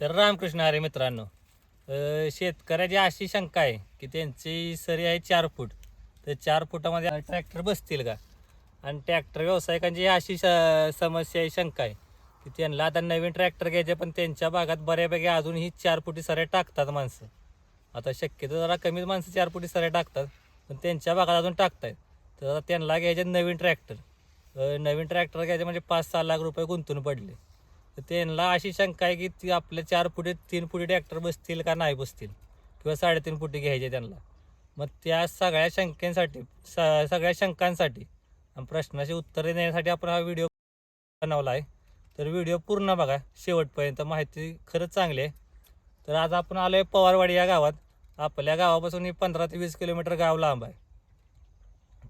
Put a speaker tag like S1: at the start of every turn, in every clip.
S1: तर रामकृष्ण हरी मित्रांनो, शेतकऱ्याची अशी शंका आहे की त्यांची सरी आहे 4 फूट. तर 4 फुटामध्ये ट्रॅक्टर बसतील का? आणि ट्रॅक्टर व्यावसायिकांची अशी समस्या आहे, शंका आहे की त्यांना आता नवीन ट्रॅक्टर घ्यायचे, पण त्यांच्या भागात बऱ्यापैकी अजूनही 4 फुटी सऱ्या टाकतात माणसं. आता शक्यतो जरा कमीच माणसं 4 फुटी सऱ्या टाकतात, पण त्यांच्या भागात अजून टाकतायत. तर आता त्यांना घ्यायचे नवीन ट्रॅक्टर. नवीन ट्रॅक्टर घ्यायचे म्हणजे 5-6 लाख रुपये गुंतून पडले. तर त्यांना अशी शंका आहे की ती आपल्या 4 फुटी 3 फुटी ट्रॅक्टर बसतील का नाही बसतील, किंवा 3.5 फुटी घ्यायचे त्यांना. मग त्या सगळ्या शंकेसाठी सगळ्या शंकांसाठी आणि प्रश्नाची उत्तरे देण्यासाठी आपण हा व्हिडिओ बनवला आहे. तर व्हिडिओ पूर्ण बघा शेवटपर्यंत, माहिती खरंच चांगली आहे. तर आज आपण आलो आहे पवारवाडी या गावात. आपल्या गावापासून ही 15 ते 20 किलोमीटर गाव लांब आहे.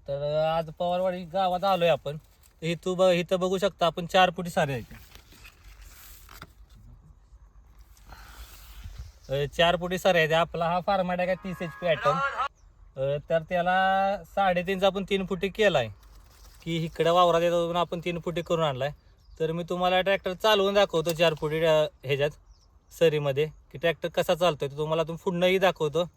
S1: तर आज पवारवाडी गावात आलो आहे आपण. इथं बघू शकता आपण 4 फुटी सारे आहे. 4 फुटी सर आहे. आपला हा फार्माट आहे का 30 HP आयटम. तर त्याला 3.5 आपण 3 फुटी केला आहे की इकडं वावरात येतो आपण 3 फुटी करून आणलाय. तर मी तुम्हाला ट्रॅक्टर चालवून दाखवतो 4 फुटी ह्याच्यात सरीमध्ये की ट्रॅक्टर कसा चालतोय. तुम्हाला पुढनंही दाखवतो,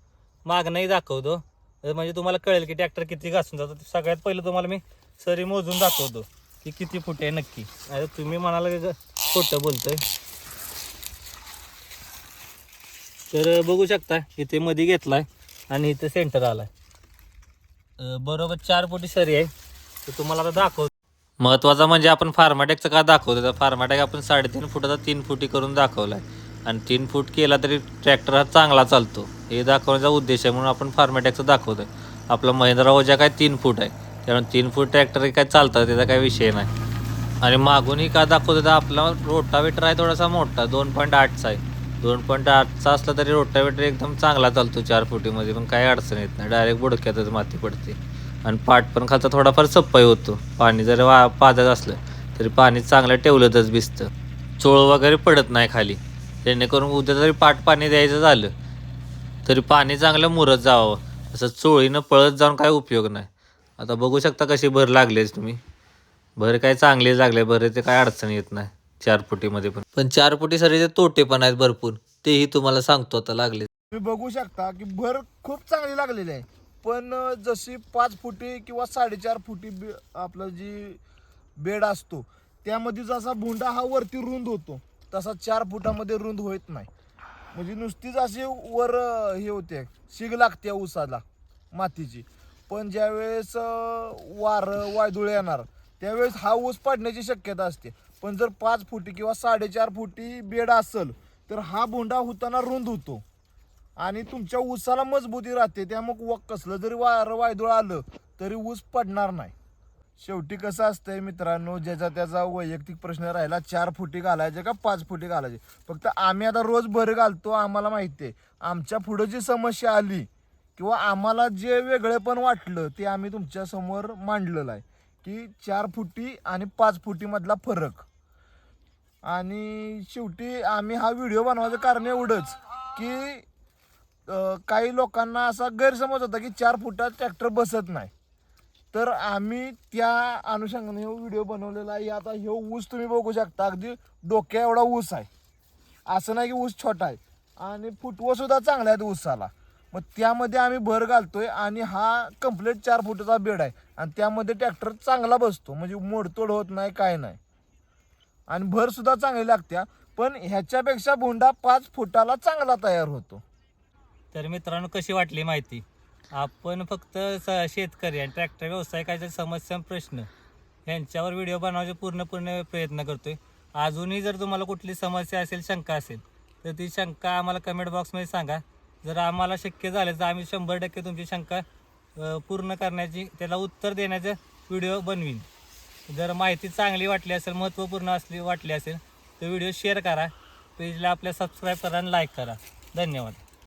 S1: मागणंही दाखवतो. म्हणजे तुम्हाला कळेल की ट्रॅक्टर किती घासून जातो. सगळ्यात पहिलं तुम्हाला मी सरी मोजून दाखवतो की किती फुटे आहे नक्की. आता तुम्ही म्हणाला खोटं बोलतोय. तर बघू शकता इथे मध्ये घेतलाय आणि इथे सेंटर आलाय. बरोबर 4 फुटी सरी आहे. तर तुम्हाला आता दाखवतो. महत्त्वाचा म्हणजे आपण फार्माटेकचं का दाखवतो, तर फार्माटेक आपण 3.5 फुटाचा 3 फुटी करून दाखवलाय. आणि 3 फूट केला तरी ट्रॅक्टर हा चांगला चालतो हे दाखवण्याचा उद्देश आहे, म्हणून आपण फार्माटेकचं दाखवतोय. आपला महिंद्रा ओजा काय 3 फूट आहे, त्यामुळे 3 फूट ट्रॅक्टर काय चालतं, त्याचा काही विषय नाही. आणि मागूनही का दाखवतो तर आपला रोटावेटर आहे थोडासा मोठा, 2.8चा आहे. 2.8चा असला तरी रोटावेटर एकदम चांगला चालतो 4 फुटीमध्ये, पण काही अडचण येत नाही. डायरेक्ट बुडक्यातच माती पडते. आणि पाट पण खालचा थोडाफार सप्पाई होतो. पाणी जर पाजत असलं तरी पाणी चांगलं ठेवलंच भिजतं. चोळ वगैरे पडत नाही खाली, जेणेकरून उद्या जरी पाट पाणी द्यायचं झालं तरी पाणी चांगलं मुरत जावं. असं चोळीनं पळत जाऊन काय उपयोग नाही. आता बघू शकता कशी भर लागलीच तुम्ही. भर काय चांगली लागले, भर ते काय अडचण येत नाही 4 फुटीमध्ये. पण 4 फुटी सरीचे तोटे पण आहेत भरपूर, तेही तुम्हाला सांगतो आता लागले.
S2: तुम्ही बघू शकता की भर खूप चांगली लागलेली आहे. पण जशी 5 फुटी किंवा 4.5 फुटी आपलं जी बेड असतो त्यामध्ये जसा भोंडा हा वरती रुंद होतो तसा 4 फुटामध्ये रुंद होत नाही. म्हणजे नुसतीच अशी वर हे होते, शिग लागते ऊसाला मातीची. पण ज्यावेळेस वारं वायदुळ येणार त्यावेळेस हा ऊस पडण्याची शक्यता असते. पण जर 5 फुटी किंवा 4.5 फुटी बेड असेल तर हा भोंडा होताना रुंद होतो आणि तुमच्या ऊसाला मजबूती राहते. त्यामुळे कसलं जरी वारं वायदुळ आलं तरी ऊस पडणार नाही. शेवटी कसं असतंय मित्रांनो, ज्याचा त्याचा वैयक्तिक प्रश्न राहिला 4 फुटी घालायचे का 5 फुटी घालायचे. फक्त आम्ही आता रोज भर घालतो, आम्हाला माहिती आहे. आमच्या पुढं जी समस्या आली किंवा आम्हाला जे वेगळेपण वाटलं ते आम्ही तुमच्या समोर मांडलेलं आहे की 4 फुटी आणि 5 फुटी मधला फरक. आणि शेवटी आम्ही हा व्हिडिओ बनवायचं कारण एवढंच की काही लोकांना असा गैरसमज होता की 4 फुटात ट्रॅक्टर बसत नाही. तर आम्ही त्या अनुषंगाने व्हिडिओ बनवलेला आहे. आता हे ऊस तुम्ही बघू शकता, अगदी डोक्या एवढा ऊस आहे. असं नाही की ऊस छोटा आहे. आणि फुटवं सुद्धा चांगला आहे ऊसाला. मग त्यामध्ये आम्ही भर घालतोय आणि हा कंप्लीट 4 फुटाचा बेड आहे आणि त्यामध्ये ट्रॅक्टर चांगला बसतो, म्हणजे मोडतोड होत नाही, काय नाही. आणि भर सुद्धा चांगली लागत्या. पण ह्याच्यापेक्षा भोंडा 5 फुटाला चांगला तयार होतो.
S1: तर मित्रांनो, कशी वाटली माहिती. आपण फक्त शेतकरी आणि ट्रॅक्टर व्यावसायिकाच्या समस्या प्रश्न यांच्यावर व्हिडिओ बनवायचे पूर्ण प्रयत्न करतोय. अजूनही जर तुम्हाला कुठली समस्या असेल, शंका असेल, तर ती शंका आम्हाला कमेंट बॉक्समध्ये सांगा. जर आम्हाला शक्य झालं तर आम्ही 100% तुमची शंका पूर्ण करण्याची, त्याला उत्तर देण्याचं व्हिडिओ बनवीन. जर माहिती चांगली वाटली असेल, महत्त्वपूर्ण वाटली असेल तर व्हिडिओ शेअर करा, पेजला आपल्या सबस्क्राईब करा आणि लाईक करा. धन्यवाद.